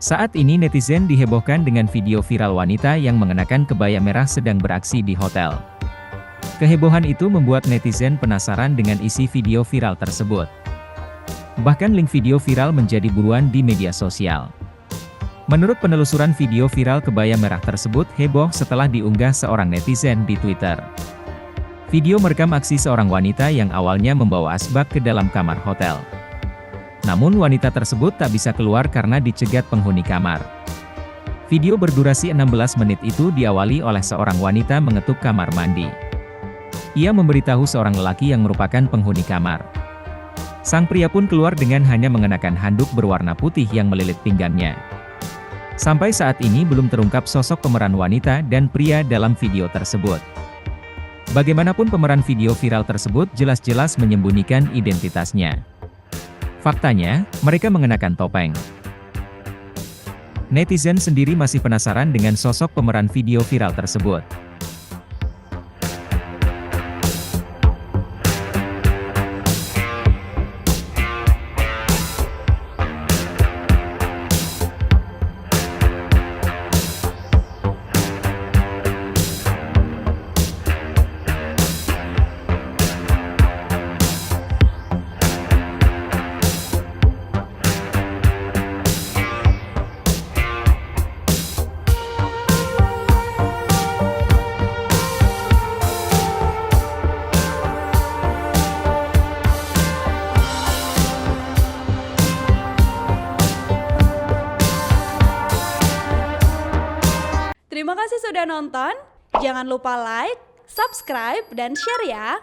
Saat ini netizen dihebohkan dengan video viral wanita yang mengenakan kebaya merah sedang beraksi di hotel. Kehebohan itu membuat netizen penasaran dengan isi video viral tersebut. Bahkan link video viral menjadi buruan di media sosial. Menurut penelusuran, video viral kebaya merah tersebut heboh setelah diunggah seorang netizen di Twitter. Video merekam aksi seorang wanita yang awalnya membawa asbak ke dalam kamar hotel. Namun wanita tersebut tak bisa keluar karena dicegat penghuni kamar. Video berdurasi 16 menit itu diawali oleh seorang wanita mengetuk kamar mandi. Ia memberitahu seorang lelaki yang merupakan penghuni kamar. Sang pria pun keluar dengan hanya mengenakan handuk berwarna putih yang melilit pinggangnya. Sampai saat ini belum terungkap sosok pemeran wanita dan pria dalam video tersebut. Bagaimanapun pemeran video viral tersebut jelas-jelas menyembunyikan identitasnya. Faktanya, mereka mengenakan topeng. Netizen sendiri masih penasaran dengan sosok pemeran video viral tersebut. Terima kasih sudah nonton, jangan lupa like, subscribe, dan share ya!